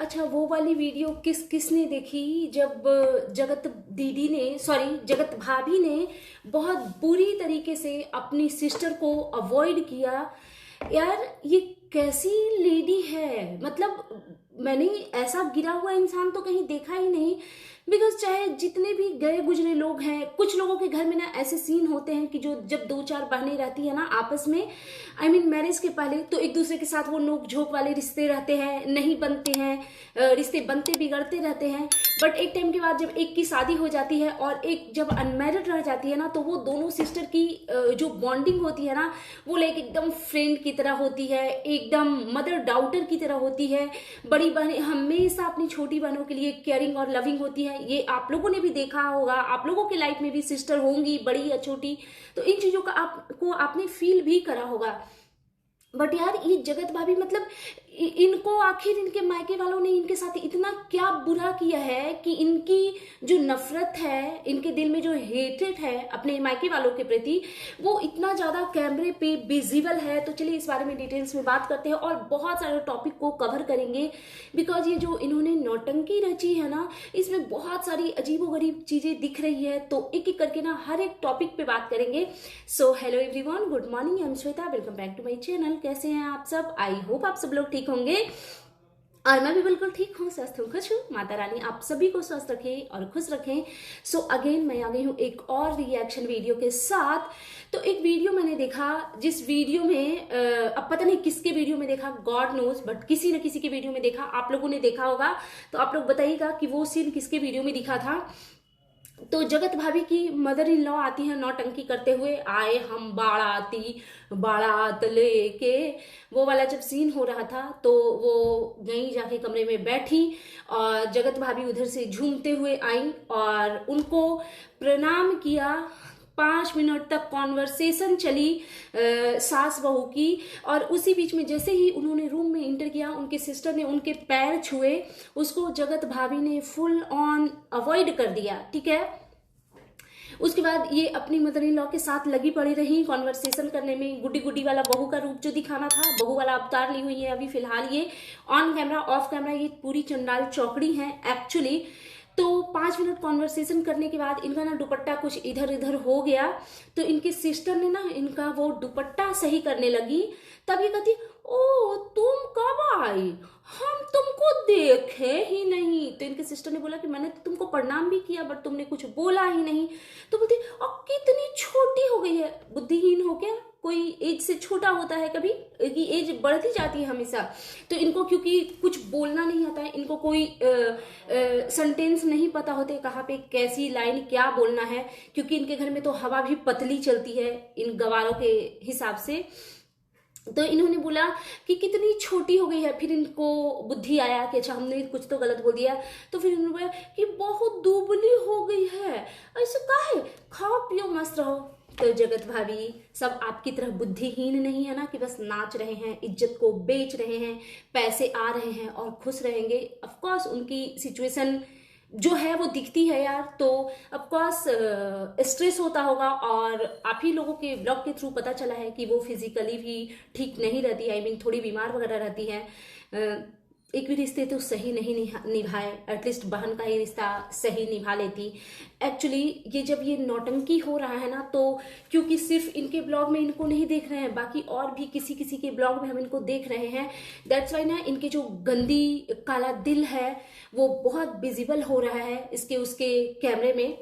अच्छा वो वाली वीडियो किसने देखी जब जगत भाभी ने बहुत बुरी तरीके से अपनी सिस्टर को अवॉइड किया। यार ये कैसी लेडी है, मतलब मैंने ऐसा गिरा हुआ इंसान तो कहीं देखा ही नहीं। बिकॉज चाहे जितने भी गए गुजरे लोग हैं, कुछ लोगों के घर में ना ऐसे सीन होते हैं कि जो जब दो चार बहनें रहती है ना आपस में, आई मीन मैरिज के पहले, तो एक दूसरे के साथ वो नोक झोंक वाले रिश्ते रहते हैं, नहीं बनते हैं, रिश्ते बनते बिगड़ते रहते हैं। बट एक टाइम के बाद जब एक की शादी हो जाती है और एक जब अनमैरिड रह जाती है ना, तो वो दोनों सिस्टर की जो बॉन्डिंग होती है ना, वो लाइक एकदम फ्रेंड की तरह होती है, एकदम मदर डाउटर की तरह होती है। बड़ी बहनें हमेशा अपनी छोटी बहनों के लिए केयरिंग और लविंग होती है। ये आप लोगों ने भी देखा होगा, आप लोगों के लाइफ में भी सिस्टर होंगी, बड़ी या छोटी, तो इन चीजों का आपने फील भी करा होगा। बट यार ये जगत भाभी, मतलब इनको आखिर इनके मायके वालों ने इनके साथ इतना क्या बुरा किया है कि इनकी जो नफरत है, इनके दिल में जो हेट्रेड है अपने मायके वालों के प्रति, वो इतना ज्यादा कैमरे पे विजिबल है। तो चलिए इस बारे में डिटेल्स में बात करते हैं और बहुत सारे टॉपिक को कवर करेंगे। बिकॉज ये जो इन्होंने नौटंकी रची है ना, इसमें बहुत सारी अजीबोगरीब चीजें दिख रही है, तो एक एक करके ना हर एक टॉपिक पे बात करेंगे। So hello everyone, good morning, I am Shweta, welcome back to my channel. कैसे हैं आप सब? आई होप आप सब लोग ठीक होंगे और मैं भी बिल्कुल ठीक हूँ, स्वस्थ हूँ, खुश हूँ। माता रानी आप सभी को स्वस्थ रखें और खुश रखें। सो अगेन मैं आ गई हूँ एक और रिएक्शन वीडियो के साथ। तो एक वीडियो मैंने देखा, जिस वीडियो में अब पता नहीं किसके वीडियो में देखा, गॉड नोज, बट किसी न किसी के वीडियो में देखा। आप लोगों ने देखा होगा तो आप लोग बताइएगा कि वो सीन किसके वीडियो में दिखा था। तो जगत भाभी की मदर इन लॉ आती है नौटंकी करते हुए, आए हम बारात लेके, वो वाला जब सीन हो रहा था, तो वो यहीं जाके कमरे में बैठी और जगत भाभी उधर से झूमते हुए आई और उनको प्रणाम किया। 5 मिनट तक कॉन्वर्सेशन चली सास बहू की, और उसी बीच में जैसे ही उन्होंने रूम में इंटर किया, उनके सिस्टर ने उनके पैर छुए, उसको जगत भाभी ने फुल ऑन अवॉइड कर दिया। ठीक है, उसके बाद ये अपनी मदर इन लॉ के साथ लगी पड़ी रही कॉन्वर्सेशन करने में। गुड्डी गुड्डी वाला बहू का रूप जो दिखाना था, बहू वाला अवतार ली हुई है अभी फिलहाल ये। ऑन कैमरा ऑफ कैमरा ये पूरी चंडाल चौकड़ी है एक्चुअली। तो 5 मिनट कॉन्वर्सेशन करने के बाद इनका ना दुपट्टा कुछ इधर इधर हो गया, तो इनकी सिस्टर ने ना इनका वो दुपट्टा सही करने लगी। तब ये कहती, ओ तुम कब आई, हम तुमको देखे ही नहीं। तो इनके सिस्टर ने बोला कि मैंने तो तुमको प्रणाम भी किया बट तुमने कुछ बोला ही नहीं। तो बोलती, अब कितनी छोटी हो गई है, बुद्धिहीन हो क्या? कोई एज से छोटा होता है कभी, कि एज बढ़ती जाती है हमेशा। तो इनको क्योंकि कुछ बोलना नहीं आता है, इनको कोई सेंटेंस नहीं पता होते कहाँ पे कैसी लाइन क्या बोलना है, क्योंकि इनके घर में तो हवा भी पतली चलती है इन गवारों के हिसाब से। तो इन्होंने बोला कि कितनी छोटी हो गई है। फिर इनको बुद्धि आया कि अच्छा हमने कुछ तो गलत बोल दिया। तो फिर इन्होंने बोला कि बहुत दुबली हो गई है, ऐसा काहे, खाओ पियो मस्त रहो। तो जगत भाभी सब आपकी तरह बुद्धिहीन नहीं है ना, कि बस नाच रहे हैं, इज्जत को बेच रहे हैं, पैसे आ रहे हैं और खुश रहेंगे। ऑफ कोर्स उनकी सिचुएशन जो है वो दिखती है यार, तो ऑफकोर्स स्ट्रेस होता होगा। और आप ही लोगों के ब्लॉग के थ्रू पता चला है कि वो फिजिकली भी ठीक नहीं रहती है, आई मीन थोड़ी बीमार वगैरह रहती है। एक भी रिश्ते तो सही नहीं निभाए, एटलीस्ट बहन का ही रिश्ता सही निभा लेती। एक्चुअली ये जब ये नौटंकी हो रहा है ना, तो क्योंकि सिर्फ इनके ब्लॉग में इनको नहीं देख रहे हैं, बाकी और भी किसी किसी के ब्लॉग में हम इनको देख रहे हैं। दैट्स वाई ना इनके जो गंदी काला दिल है वो बहुत विजिबल हो रहा है इसके उसके कैमरे में।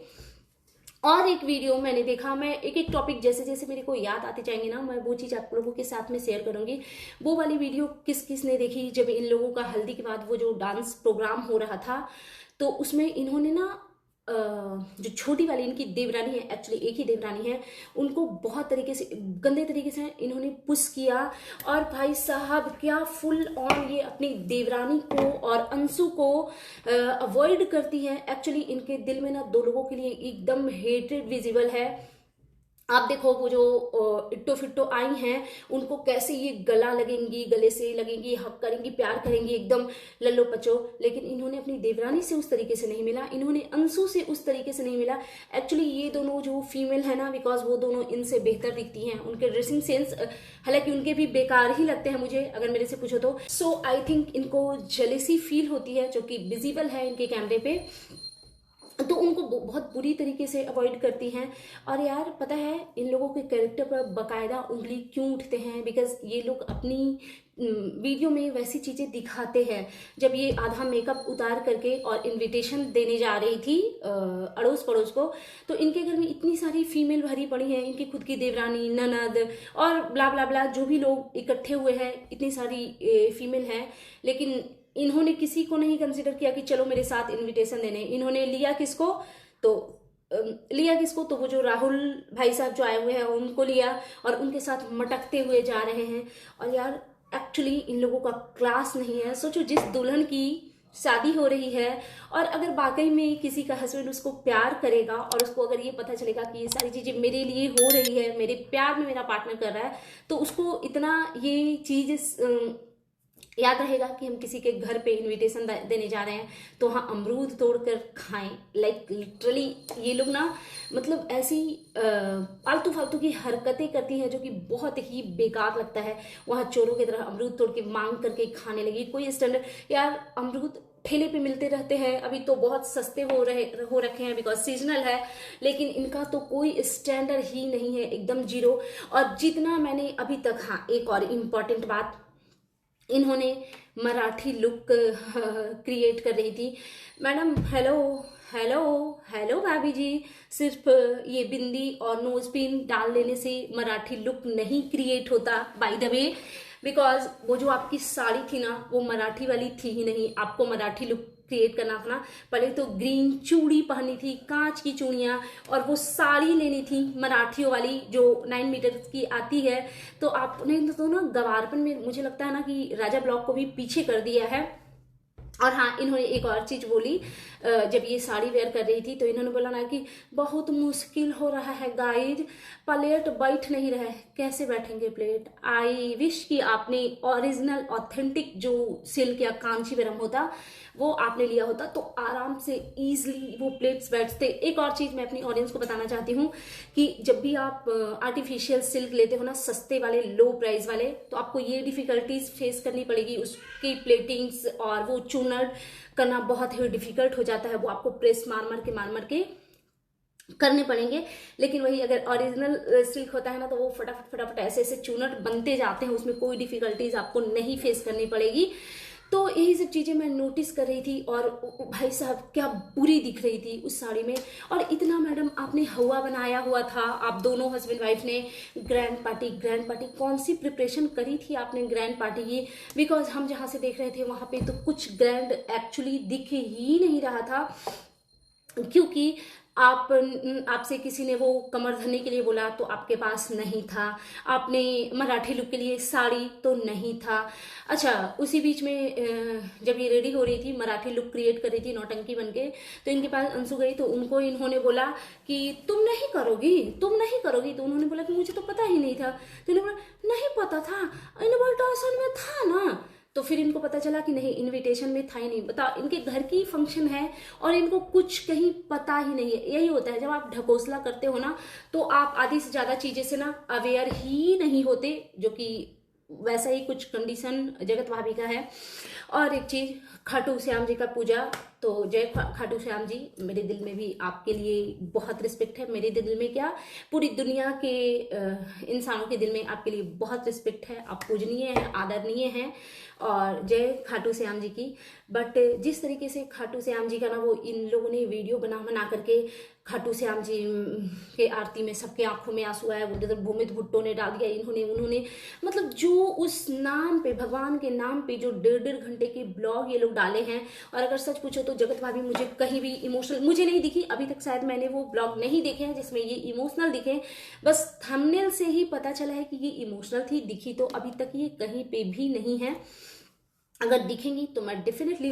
और एक वीडियो मैंने देखा, मैं एक एक टॉपिक जैसे जैसे मेरे को याद आते जाएंगे ना, मैं वो चीज़ आप लोगों के साथ में शेयर करूंगी। वो वाली वीडियो किस किस ने देखी, जब इन लोगों का हल्दी के बाद वो जो डांस प्रोग्राम हो रहा था, तो उसमें इन्होंने ना जो छोटी वाली इनकी देवरानी है, एक्चुअली एक ही देवरानी है, उनको बहुत तरीके से गंदे तरीके से इन्होंने पुश किया। और भाई साहब क्या फुल ऑन ये अपनी देवरानी को और अंशु को अवॉइड करती है। एक्चुअली इनके दिल में ना दो लोगों के लिए एकदम हेट्रेड विजिबल है। आप देखो वो जो इट्टो फिट्टो आई हैं, उनको कैसे ये गला लगेंगी, गले से लगेंगी, हक करेंगी, प्यार करेंगी एकदम लल्लो पचो। लेकिन इन्होंने अपनी देवरानी से उस तरीके से नहीं मिला, इन्होंने अंशु से उस तरीके से नहीं मिला। एक्चुअली ये दोनों जो फीमेल है ना, बिकॉज वो दोनों इनसे बेहतर दिखती हैं, उनके ड्रेसिंग सेंस हालांकि उनके भी बेकार ही लगते हैं मुझे, अगर मेरे से पूछो तो। सो आई थिंक इनको जेलेसी फील होती है, जो कि विजिबल है इनके कैमरे पे, तो उनको बहुत बुरी तरीके से अवॉइड करती हैं। और यार पता है इन लोगों के कैरेक्टर पर बकायदा उंगली क्यों उठते हैं, बिकॉज ये लोग अपनी वीडियो में वैसी चीज़ें दिखाते हैं। जब ये आधा मेकअप उतार करके और इनविटेशन देने जा रही थी अड़ोस पड़ोस को, तो इनके घर में इतनी सारी फीमेल भरी पड़ी हैं, इनकी खुद की देवरानी, ननद और ब्ला ब्ला ब्ला जो भी लोग इकट्ठे हुए हैं, इतनी सारी फीमेल हैं। लेकिन इन्होंने किसी को नहीं कंसिडर किया कि चलो मेरे साथ इनविटेशन देने। इन्होंने लिया किसको, तो तो वो जो राहुल भाई साहब जो आए हुए हैं उनको लिया और उनके साथ मटकते हुए जा रहे हैं। और यार एक्चुअली इन लोगों का क्लास नहीं है। सोचो जिस दुल्हन की शादी हो रही है, और अगर वाकई में किसी का हस्बैंड उसको प्यार करेगा और उसको अगर ये पता चलेगा कि ये सारी चीज़ें मेरे लिए हो रही है, मेरे प्यार में मेरा पार्टनर कर रहा है, तो उसको इतना ये चीज़ याद रहेगा कि हम किसी के घर पे इनविटेशन देने जा रहे हैं तो हाँ अमरूद तोड़कर खाएं। लाइक लिटरली ये लोग ना मतलब ऐसी फालतू फालतू की हरकतें करती हैं जो कि बहुत ही बेकार लगता है। वहाँ चोरों की तरह अमरूद तोड़ के मांग करके खाने लगी, कोई स्टैंडर्ड। यार अमरूद ठेले पे मिलते रहते हैं, अभी तो बहुत सस्ते हो रखे हैं बिकॉज सीजनल है, लेकिन इनका तो कोई स्टैंडर्ड ही नहीं है, एकदम जीरो। और जितना मैंने अभी तक, हाँ एक और इम्पॉर्टेंट बात, इन्होंने मराठी लुक क्रिएट कर रही थी। मैडम हेलो हेलो हेलो भाभी जी, सिर्फ ये बिंदी और नोज पिन डाल लेने से मराठी लुक नहीं क्रिएट होता बाय द वे, बिकॉज वो जो आपकी साड़ी थी ना वो मराठी वाली थी ही नहीं। आपको मराठी लुक क्रिएट करना था ना, पहले तो ग्रीन चूड़ी पहनी थी, कांच की चूड़ियाँ, और वो साड़ी लेनी थी मराठियों वाली जो 9 मीटर की आती है। तो आपने तो ना गवारपन में मुझे लगता है ना कि राजा ब्लॉक को भी पीछे कर दिया है। और हाँ इन्होंने एक और चीज बोली, जब ये साड़ी वेयर कर रही थी तो इन्होंने बोला ना कि बहुत मुश्किल हो रहा है गाइज, प्लेट बैठ नहीं रहा है। कैसे बैठेंगे प्लेट? आई विश कि आपने ओरिजिनल ऑथेंटिक जो सिल्क या कांचीवरम होता वो आपने लिया होता तो आराम से इजीली वो प्लेट्स बैठते। एक और चीज मैं अपनी ऑडियंस को बताना चाहती हूँ कि जब भी आप आर्टिफिशियल सिल्क लेते हो ना, सस्ते वाले लो प्राइस वाले, तो आपको ये डिफिकल्टीज फेस करनी पड़ेगी। उसकी प्लेटिंग्स और वो चूनर करना बहुत ही डिफिकल्ट हो जाता है, वो आपको प्रेस मार मार के करने पड़ेंगे। लेकिन वही अगर ओरिजिनल सिल्क होता है ना तो वो फटाफट फटाफट ऐसे ऐसे चूनर बनते जाते हैं, उसमें कोई डिफिकल्टीज आपको नहीं फेस करनी पड़ेगी। तो यही सब चीज़ें मैं नोटिस कर रही थी। और भाई साहब क्या बुरी दिख रही थी उस साड़ी में। और इतना मैडम आपने हवा बनाया हुआ था, आप दोनों हस्बैंड वाइफ ने ग्रैंड पार्टी कौन सी प्रिपरेशन करी थी आपने ग्रैंड पार्टी की? बिकॉज हम जहाँ से देख रहे थे वहाँ पे तो कुछ ग्रैंड एक्चुअली दिख ही नहीं रहा था, क्योंकि आपसे किसी ने वो कमर धरने के लिए बोला तो आपके पास नहीं था, आपने मराठी लुक के लिए साड़ी तो नहीं था। अच्छा उसी बीच में जब ये रेडी हो रही थी, मराठी लुक क्रिएट कर रही थी नौटंकी बनके, तो इनके पास अंशु गई तो उनको इन्होंने बोला कि तुम नहीं करोगी, तुम नहीं करोगी। तो उन्होंने बोला कि मुझे तो पता ही नहीं था। तो इन्होंने बोला नहीं पता था, इनविटेशन में था ना। तो फिर इनको पता चला कि नहीं इनविटेशन में था ही नहीं। बताओ इनके घर की फंक्शन है और इनको कुछ कहीं पता ही नहीं है। यही होता है जब आप ढकोसला करते हो ना तो आप आधी से ज्यादा चीजें से ना अवेयर ही नहीं होते, जो कि वैसा ही कुछ कंडीशन जगत भाभी का है। और एक चीज, खाटू श्याम जी का पूजा, तो जय खाटू श्याम जी। मेरे दिल में भी आपके लिए बहुत रिस्पेक्ट है, मेरे दिल में क्या पूरी दुनिया के इंसानों के दिल में आपके लिए बहुत रिस्पेक्ट है। आप पूजनीय हैं, आदरणीय हैं, और जय खाटू श्याम जी की। बट जिस तरीके से खाटू श्याम जी का ना वो इन लोगों ने वीडियो बना करके खाटू श्याम जी के आरती में सबके आंखों में आंसू आया, उधर भूमित भुट्टो ने डाल दिया, इन्होंने उन्होंने मतलब जो उस नाम पे, भगवान के नाम पे जो 1.5 घंटे के ब्लॉग ये लोग डाले हैं। और अगर सच पूछो तो जगत भाभी मुझे कहीं भी इमोशनल मुझे नहीं दिखी अभी तक, शायद मैंने वो ब्लॉग नहीं देखे हैं जिसमें ये इमोशनल दिखे। बस थंबनेल से ही पता चला है कि ये इमोशनल थी, दिखी तो अभी तक ये कहीं पे भी नहीं है। अगर दिखेंगी तो मैं डेफिनेटली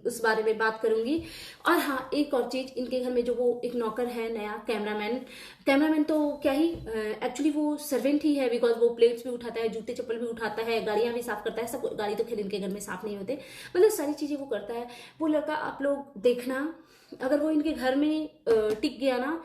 उस बारे में बात करूंगी। और हाँ, एक और चीज, इनके घर में जो वो एक नौकर है नया, कैमरामैन तो क्या ही, एक्चुअली वो सर्वेंट ही है, बिकॉज वो प्लेट्स भी उठाता है, जूते चप्पल भी उठाता है, गाड़ियां भी साफ करता है, सब। गाड़ी तो खैर इनके घर में साफ नहीं होते, मतलब सारी चीजें वो करता है। वो लड़का आप लोग देखना, अगर वो इनके घर में टिक गया ना,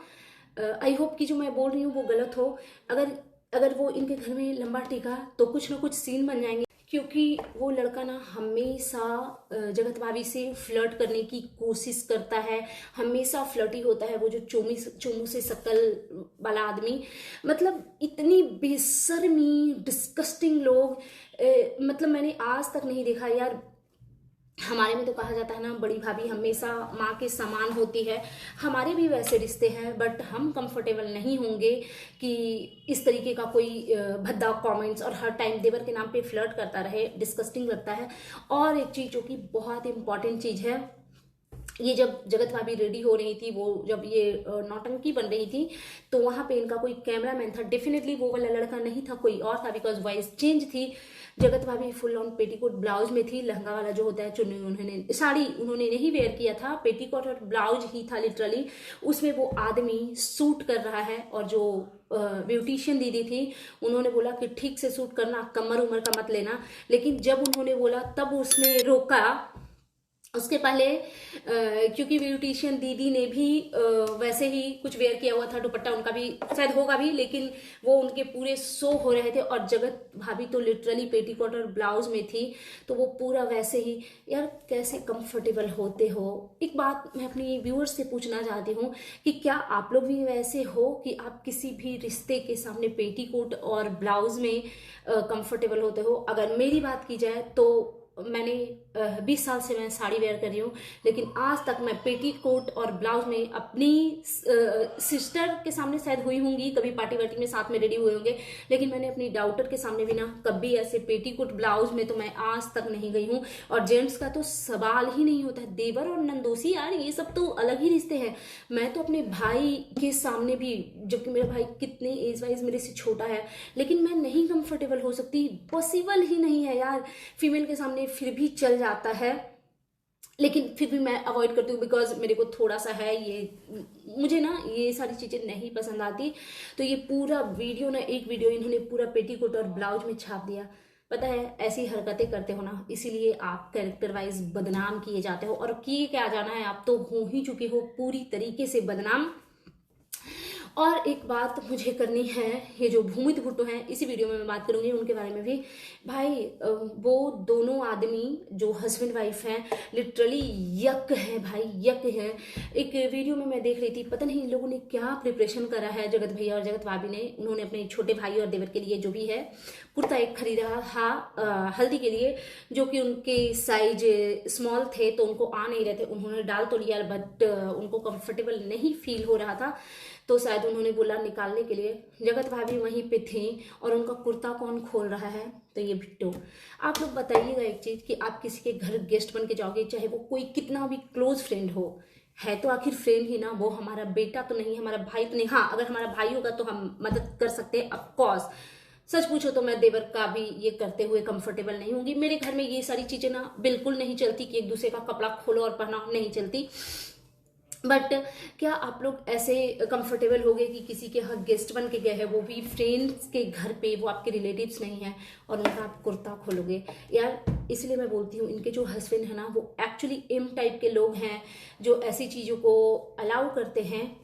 आई होप कि जो मैं बोल रही हूँ वो गलत हो, अगर अगर वो इनके घर में लंबा टिका तो कुछ ना कुछ सीन बन जाएंगे। क्योंकि वो लड़का ना हमेशा जगत भाभी से फ्लर्ट करने की कोशिश करता है, हमेशा फ्लर्टी होता है। वो जो चोमू से शक्ल वाला आदमी, मतलब इतनी बेशर्मी डिस्कस्टिंग लोग, मतलब मैंने आज तक नहीं देखा यार। हमारे में तो कहा जाता है ना, बड़ी भाभी हमेशा माँ के समान होती है, हमारे भी वैसे रिश्ते हैं, बट हम कंफर्टेबल नहीं होंगे कि इस तरीके का कोई भद्दा कमेंट्स और हर टाइम देवर के नाम पे फ्लर्ट करता रहे, डिस्कस्टिंग लगता है। और एक चीज जो कि बहुत इंपॉर्टेंट चीज है, ये जब जगत भाभी रेडी हो रही थी, वो जब ये नौटंकी बन रही थी, तो वहां पे इनका कोई कैमरामैन था, डेफिनेटली वो वाला लड़का नहीं था, कोई और था, बिकॉज वॉइस चेंज थी। जगत भाभी फुल ऑन पेटीकोट ब्लाउज में थी, लहंगा वाला जो होता है, चुन्नी उन्होंने, साड़ी उन्होंने नहीं वेयर किया था, पेटीकोट और ब्लाउज ही था लिटरली। उसमें वो आदमी सूट कर रहा है, और जो ब्यूटिशियन दीदी थी उन्होंने बोला कि ठीक से सूट करना, कमर उमर का मत लेना। लेकिन जब उन्होंने बोला तब उसने रोका। उसके पहले क्योंकि ब्यूटिशियन दीदी ने भी वैसे ही कुछ वेयर किया हुआ था, दुपट्टा उनका भी शायद होगा भी, लेकिन वो उनके पूरे शो हो रहे थे, और जगत भाभी तो लिटरली पेटीकोट और ब्लाउज में थी, तो वो पूरा वैसे ही। यार कैसे कंफर्टेबल होते हो? एक बात मैं अपनी व्यूअर्स से पूछना चाहती हूँ कि क्या आप लोग भी वैसे हो कि आप किसी भी रिश्ते के सामने पेटीकोट और ब्लाउज में कंफर्टेबल होते हो? अगर मेरी बात की जाए तो मैंने 20 साल से मैं साड़ी वेयर कर रही हूँ, लेकिन आज तक मैं पेटीकोट और ब्लाउज में अपनी सिस्टर के सामने शायद हुई होंगी, कभी पार्टी वार्टी में साथ में रेडी हुए होंगे, लेकिन मैंने अपनी डाउटर के सामने भी ना कभी ऐसे पेटीकोट ब्लाउज में तो मैं आज तक नहीं गई हूँ। और जेंट्स का तो सवाल ही नहीं होता है, देवर और नंदोसी यार ये सब तो अलग ही रिश्ते हैं। मैं तो अपने भाई के सामने भी, जबकि मेरा भाई कितने एज वाइज मेरे से छोटा है, लेकिन मैं नहीं कंफर्टेबल हो सकती, पॉसिबल ही नहीं है यार। फीमेल के सामने फिर भी चल जाता है, लेकिन फिर भी मैं अवॉइड करती हूँ, बिकॉज मेरे को थोड़ा सा है ये, मुझे ना ये सारी चीजें नहीं पसंद आती। तो ये पूरा वीडियो ना, एक वीडियो इन्होंने पूरा पेटीकोट और ब्लाउज में छाप दिया। पता है ऐसी हरकतें करते हो ना, इसीलिए आप कैरेक्टर वाइज बदनाम किए जाते हो, और किए क्या जाना है, आप तो हो ही चुके हो पूरी तरीके से बदनाम। और एक बात मुझे करनी है, ये जो भूमित भुट्टो हैं, इसी वीडियो में मैं बात करूंगी उनके बारे में भी। भाई वो दोनों आदमी जो हस्बैंड वाइफ हैं, लिटरली यक है भाई, यक है। एक वीडियो में मैं देख रही थी, पता नहीं इन लोगों ने क्या प्रिपरेशन करा है, जगत भैया और जगत भाभी ने। उन्होंने अपने छोटे भाई और देवर के लिए जो भी है कुर्ता एक खरीदा था हल्दी के लिए, जो कि उनके साइज स्मॉल थे तो उनको आ नहीं रहे थे। उन्होंने डाल तो लिया, बट उनको कंफर्टेबल नहीं फील हो रहा था, तो शायद उन्होंने बोला निकालने के लिए। जगत भाभी वहीं पे थी, और उनका कुर्ता कौन खोल रहा है? तो ये भिट्टो। आप लोग बताइएगा एक चीज, कि आप किसी के घर गेस्ट बन के जाओगे, चाहे वो कोई कितना भी क्लोज फ्रेंड हो, है तो आखिर फ्रेंड ही ना, वो हमारा बेटा तो नहीं, हमारा भाई तो नहीं। हाँ, अगर हमारा भाई होगा तो हम मदद कर सकते हैं ऑफकोर्स। सच पूछो तो मैं देवर का भी ये करते हुए कंफर्टेबल नहीं होंगी। मेरे घर में ये सारी चीजें ना बिल्कुल नहीं चलती, कि एक दूसरे का कपड़ा खोलो और पहना, नहीं चलती। बट क्या आप लोग ऐसे कंफर्टेबल हो गए कि किसी के यहाँ गेस्ट बन के गए हैं, वो भी फ्रेंड्स के घर पे, वो आपके रिलेटिव्स नहीं है, और उनका आप कुर्ता खोलोगे? यार इसलिए मैं बोलती हूँ, इनके जो हस्बैंड है ना, वो एक्चुअली एम टाइप के लोग हैं, जो ऐसी चीज़ों को अलाउ करते हैं।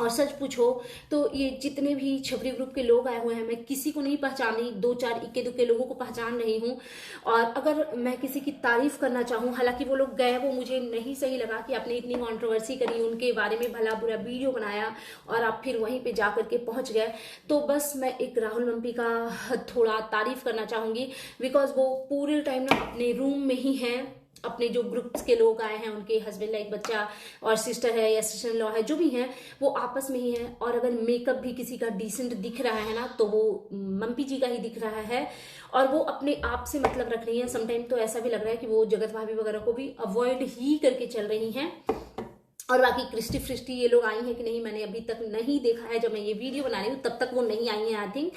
और सच पूछो तो ये जितने भी छपरी ग्रुप के लोग आए हुए हैं, मैं किसी को नहीं पहचान रही, दो चार इक्के दुक्के लोगों को पहचान रही हूँ। और अगर मैं किसी की तारीफ करना चाहूँ, हालांकि वो लोग गए, वो मुझे नहीं सही लगा कि आपने इतनी कंट्रोवर्सी करी, उनके बारे में भला बुरा वीडियो बनाया और आप फिर वहीं पे जा करके पहुंच गए। तो बस मैं एक राहुल मम्पी का थोड़ा तारीफ करना चाहूंगी, बिकॉज वो पूरे टाइम ना अपने रूम में ही हैं, अपने जो ग्रुप्स के लोग आए हैं, उनके हस्बैंड लाइक बच्चा और सिस्टर है या सिस्टर इन लॉ है, जो भी हैं, वो आपस में ही हैं। और अगर मेकअप भी किसी का डिसेंट दिख रहा है ना, तो वो मम्पी जी का ही दिख रहा है, और वो अपने आप से मतलब रख रही हैं। समटाइम तो ऐसा भी लग रहा है कि वो जगत भाभी वगैरह को भी अवॉइड ही करके चल रही हैं। और बाकी क्रिस्टी फ्रिस्टी ये लोग आई हैं कि नहीं मैंने अभी तक नहीं देखा है। जब मैं ये वीडियो बना रही हूँ तब तक वो नहीं आई हैं आई थिंक।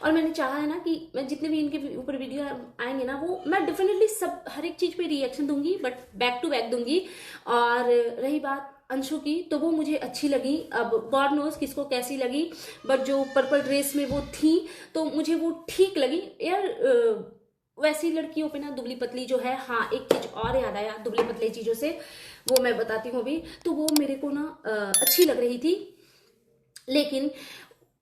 और मैंने चाहा है ना कि मैं जितने भी इनके ऊपर वीडियो आएंगे ना वो मैं डेफिनेटली सब हर एक चीज़ पे रिएक्शन दूंगी, बट बैक टू बैक दूंगी। और रही बात अंशु की, तो वो मुझे अच्छी लगी। अब गॉड नोज किसको कैसी लगी, बट जो पर्पल ड्रेस में वो थी तो मुझे वो ठीक लगी यार। वैसी लड़कियों पे ना दुबली पतली जो है, हाँ एक चीज और याद आया दुबली पतली चीजों से, वो मैं बताती हूँ अभी। तो वो मेरे को ना अच्छी लग रही थी, लेकिन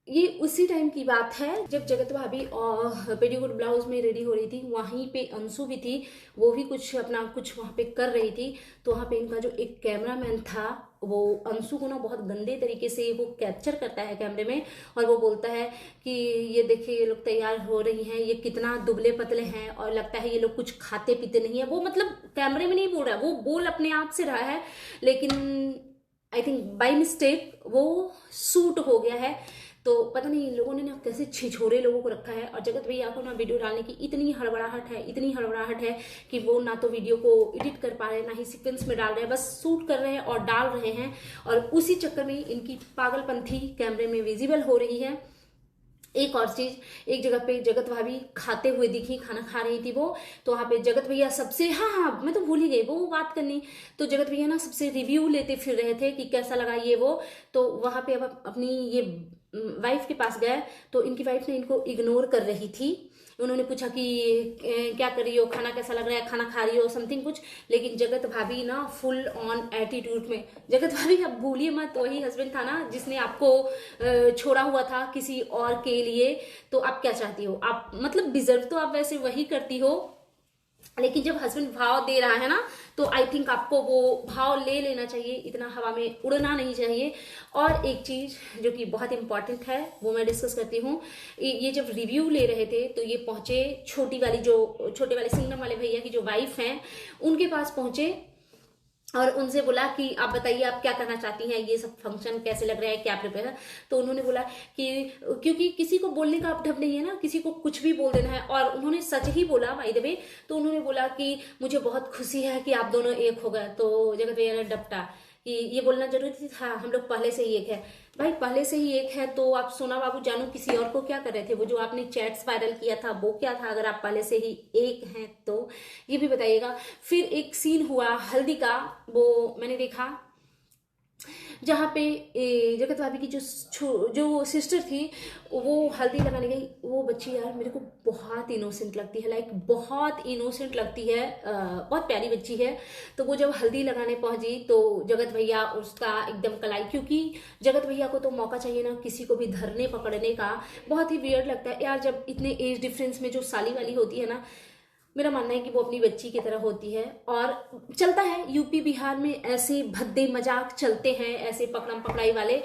ये उसी टाइम की बात है जब जगत भाभी और पेटीकोट ब्लाउज में रेडी हो रही थी। वहीं पे अंशु भी थी, वो भी कुछ अपना कुछ वहाँ पे कर रही थी। तो वहाँ पे इनका जो एक कैमरामैन था वो अंशु को ना बहुत गंदे तरीके से वो कैप्चर करता है कैमरे में, और वो बोलता है कि ये देखिए ये लोग तैयार हो रही हैं, ये कितना दुबले पतले हैं, और लगता है ये लोग कुछ खाते पीते नहीं है। वो मतलब कैमरे में नहीं बोल रहा है, वो बोल अपने आप से रहा है, लेकिन आई थिंक बाय मिस्टेक वो सूट हो गया है। तो पता नहीं इन लोगों ने ना कैसे छिछोरे लोगों को रखा है। और जगत भैया को ना वीडियो डालने की इतनी हड़बड़ाहट है, इतनी हड़बड़ाहट है कि वो ना तो वीडियो को एडिट कर पा रहे हैं, ना ही सीक्वेंस में डाल रहे हैं, बस शूट कर रहे हैं और डाल रहे हैं। और उसी चक्कर में इनकी पागलपंथी कैमरे में विजिबल हो रही है। एक और चीज, एक जगह पे जगत भाभी खाते हुए दिखी, खाना खा रही थी वो, तो वहां पे जगत भैया सबसे, हाँ मैं तो भूल ही गई वो बात करनी। तो जगत भैया ना सबसे रिव्यू लेते फिर रहे थे कि कैसा लगा ये वो। तो वहां पे अब अपनी ये वाइफ के पास गए तो इनकी वाइफ ने इनको इग्नोर कर रही थी। उन्होंने पूछा कि क्या कर रही हो, खाना कैसा लग रहा है, खाना खा रही हो, समथिंग कुछ। लेकिन जगत भाभी ना फुल ऑन एटीट्यूड में, जगत भाभी आप भूलिए मत, वही हस्बैंड था ना जिसने आपको छोड़ा हुआ था किसी और के लिए। तो आप क्या चाहती हो, आप मतलब डिजर्व तो आप वैसे वही करती हो, लेकिन जब हस्बैंड भाव दे रहा है ना तो आई थिंक आपको वो भाव ले लेना चाहिए, इतना हवा में उड़ना नहीं चाहिए। और एक चीज जो कि बहुत इंपॉर्टेंट है वो मैं डिस्कस करती हूँ। ये जब रिव्यू ले रहे थे तो ये पहुंचे छोटी वाली, जो छोटे वाले सिंगम वाले भैया की जो वाइफ हैं उनके पास पहुंचे और उनसे बोला कि आप बताइए आप क्या करना चाहती हैं, ये सब फंक्शन कैसे लग रहा है, क्या प्रिपेयर है। तो उन्होंने बोला कि क्योंकि किसी को बोलने का अब ढब नहीं है ना, किसी को कुछ भी बोल देना है, और उन्होंने सच ही बोला बाय द वे। तो उन्होंने बोला कि मुझे बहुत खुशी है कि आप दोनों एक हो गए। तो जगत भैया ने डपटा कि ये बोलना जरूरी था, हम लोग पहले से ही एक है। भाई पहले से ही एक है तो आप सोना बाबू जानू किसी और को क्या कर रहे थे, वो जो आपने चैट्स वायरल किया था वो क्या था, अगर आप पहले से ही एक हैं तो ये भी बताइएगा। फिर एक सीन हुआ हल्दी का, वो मैंने देखा जहाँ पे जगत भाभी की जो सिस्टर थी वो हल्दी लगाने गई। वो बच्ची यार मेरे को बहुत इनोसेंट लगती है, लाइक बहुत इनोसेंट लगती है, बहुत प्यारी बच्ची है। तो वो जब हल्दी लगाने पहुंची तो जगत भैया उसका एकदम कलाई, क्योंकि जगत भैया को तो मौका चाहिए ना किसी को भी धरने पकड़ने का। बहुत ही वियर्ड लगता है यार जब इतने एज डिफरेंस में जो साली वाली होती है ना, मेरा मानना है कि वो अपनी बच्ची की तरह होती है। और चलता है यूपी बिहार में ऐसे भद्दे मजाक चलते हैं, ऐसे पकड़म पकड़ाई वाले,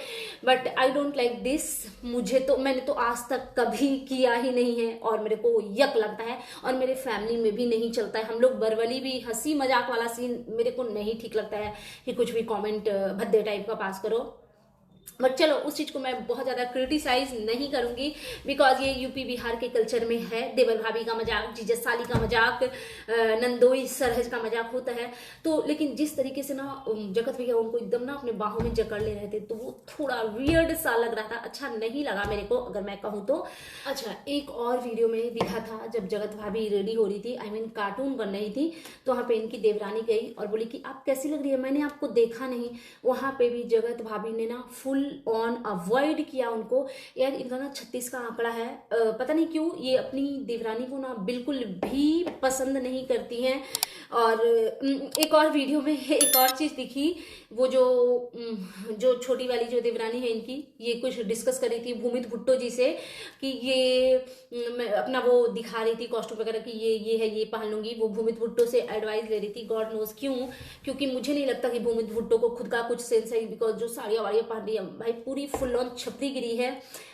but I don't like this. मुझे तो, मैंने तो आज तक कभी किया ही नहीं है और मेरे को यक लगता है, और मेरे फैमिली में भी नहीं चलता है। हम लोग बरवली भी हंसी मजाक वाला सीन मेरे को नहीं ठीक लगता है कि कुछ भी कॉमेंट भद्दे टाइप का पास करो। बट चलो उस चीज को मैं बहुत ज्यादा क्रिटिसाइज नहीं करूंगी, बिकॉज ये यूपी बिहार के कल्चर में है। देवर भाभी का मजाक, जीजस साली का मजाक, नंदोई सरहज का मजाक होता है। तो लेकिन जिस तरीके से ना जगत भैया उनको एकदम ना अपने बाहों में जकड़ ले रहे थे तो वो थोड़ा वियर्ड सा लग रहा था, अच्छा नहीं लगा मेरे को अगर मैं कहूँ तो। अच्छा एक और वीडियो में दिखा था जब जगत भाभी रेडी हो रही थी, आई मीन कार्टून बन रही थी, तो वहां पे इनकी देवरानी गई और बोली कि आप कैसी लग रही है, मैंने आपको देखा नहीं। वहां पे भी जगत भाभी ने ना फुल ऑन अवॉइड किया उनको। यार इनका ना 36 का आंकड़ा है, पता नहीं क्यों ये अपनी देवरानी को ना बिल्कुल भी पसंद नहीं करती हैं। और एक और वीडियो में एक और चीज दिखी, वो जो छोटी वाली जो देवरानी है इनकी, ये कुछ डिस्कस कर रही थी भूमित भुट्टो जी से कि ये अपना वो दिखा रही थी कॉस्ट्यूम वगैरह कि ये है, ये पहन लूंगी। वो भूमित भुट्टो से एडवाइस ले रही थी, गॉड नोज क्यों, क्योंकि मुझे नहीं लगता कि भूमित भुट्टो को खुद का कुछ सेंस है, बिकॉज जो साड़ियाँ वाड़ियाँ पहन रही है भाई पूरी फुल ऑन छपरी गिरी है।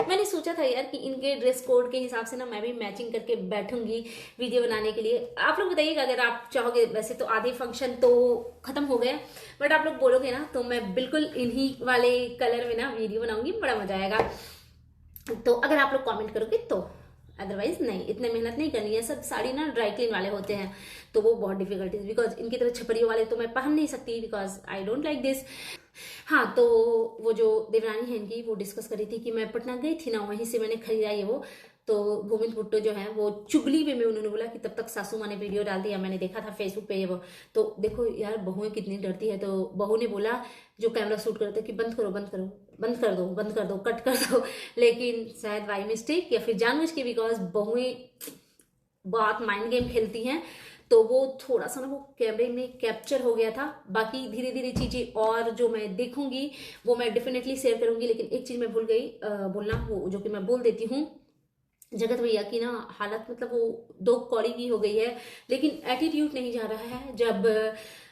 मैंने सोचा था यार कि इनके ड्रेस कोड के हिसाब से ना मैं भी मैचिंग करके बैठूंगी वीडियो बनाने के लिए। आप लोग बताइएगा अगर आप चाहोगे। वैसे तो आधे फंक्शन तो खत्म हो गए, बट आप लोग बोलोगे ना तो मैं बिल्कुल इन्हीं वाले कलर में ना वीडियो बनाऊंगी, बड़ा मजा आएगा। तो अगर आप लोग कमेंट करोगे तो अदरवाइज नहीं, इतने मेहनत नहीं करनी है। सब साड़ी ना ड्राई क्लीन वाले होते हैं, तो वो बहुत डिफिकल्टीज, बिकॉज इनकी तरह छपरियों वाले तो मैं पहन नहीं सकती, because I don't like this. हाँ, तो वो जो देवरानी है इनकी, वो डिस्कस कर रही थी कि मैं पटना गई थी ना, वहीं से मैंने खरीदा ये वो। तो गोविंद भुट्टो जो है वो चुगली वे में उन्होंने बोला कि तब तक सासू माँ ने वीडियो डाल दिया, मैंने देखा था फेसबुक पे ये वो। तो देखो यार, बहुएं कितनी डरती है। तो बहू ने बोला, जो कैमरा शूट करते, कि बंद करो बंद करो, बंद कर दो, बंद कर दो, कट कर दो। लेकिन शायद बाई मिस्टेक या फिर जानबूझ के, बिकॉज बहुएं बहुत माइंड गेम खेलती हैं, तो वो थोड़ा सा ना वो कैमरे में कैप्चर हो गया था। बाकी धीरे धीरे चीजें और जो मैं देखूंगी वो मैं डेफिनेटली शेयर करूंगी। लेकिन एक चीज मैं भूल गई बोलना, वो जो कि मैं बोल देती हूँ। जगत भैया की ना हालत, मतलब वो दो कौड़ी की हो गई है, लेकिन एटीट्यूड नहीं जा रहा है। जब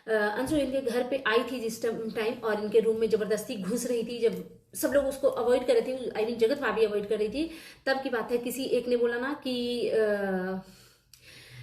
अंशु इनके घर पे आई थी जिस टाइम, और इनके रूम में जबरदस्ती घुस रही थी, जब सब लोग उसको अवॉइड कर रहे थे, आई मीन जगत भाभी अवॉइड कर रही थी, तब की बात है। किसी एक ने बोला ना कि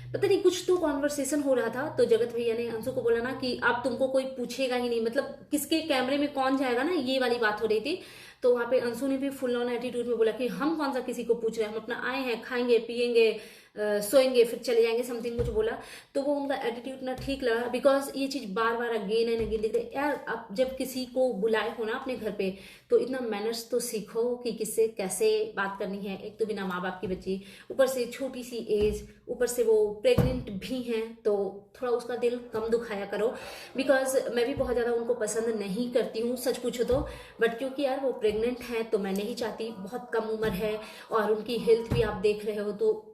पता नहीं कुछ तो कॉन्वर्सेशन हो रहा था, तो जगत भैया ने अंशु को बोला ना कि अब तुमको कोई पूछेगा ही नहीं, मतलब किसके कैमरे में कौन जाएगा ना, ये वाली बात हो रही थी। तो वहां पे अंशु ने भी फुल ऑन एटीट्यूड में बोला कि हम कौन सा किसी को पूछ रहे हैं, हम अपना आए हैं, खाएंगे पिएंगे सोएंगे फिर चले जाएंगे, समथिंग कुछ बोला। तो वो उनका एटीट्यूड ना ठीक लगा, बिकॉज ये चीज बार बार अगेन एंड अगेन दिख रही है। यार आप जब किसी को बुलाए हो ना अपने घर पे, तो इतना मैनर्स तो सीखो कि किससे कैसे बात करनी है। एक तो बिना माँ बाप की बच्ची, ऊपर से छोटी सी एज, ऊपर से वो प्रेग्नेंट भी हैं, तो थोड़ा उसका दिल कम दुखाया करो। बिकॉज मैं भी बहुत ज़्यादा उनको पसंद नहीं करती हूँ सच पूछो तो, बट क्योंकि यार वो प्रेग्नेंट है तो मैं नहीं चाहती, बहुत कम उम्र है और उनकी हेल्थ भी आप देख रहे हो। तो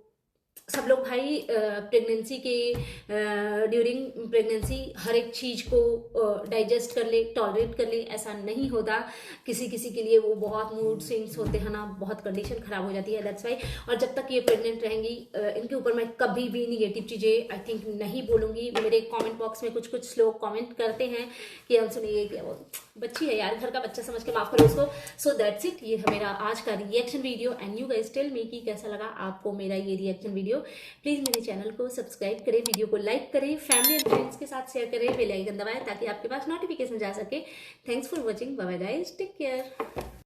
सब लोग भाई प्रेगनेंसी के ड्यूरिंग प्रेगनेंसी हर एक चीज को डाइजेस्ट कर ले, टॉलरेट कर ले, ऐसा नहीं होता। किसी किसी के लिए वो बहुत मूड स्विंग्स होते हैं ना, बहुत कंडीशन खराब हो जाती है, दैट्स वाई। और जब तक ये प्रेग्नेंट रहेंगी इनके ऊपर मैं कभी भी निगेटिव चीजें आई थिंक नहीं बोलूंगी। मेरे कमेंट बॉक्स में कुछ कुछ लोग कमेंट करते हैं कि हम सुनिए कि वो बच्ची है यार, घर का बच्चा समझ के माफ करो उसको। सो दैट्स इट, ये है मेरा आज का reaction video. And you guys tell me कि कैसा लगा आपको मेरा ये रिएक्शन वीडियो। प्लीज मेरे चैनल को सब्सक्राइब करें, वीडियो को लाइक करें, फैमिली एंड फ्रेंड्स के साथ शेयर करें, बेल आइकन दबाएं ताकि आपके पास नोटिफिकेशन जा सके। Thanks for watching, bye bye guys, take care.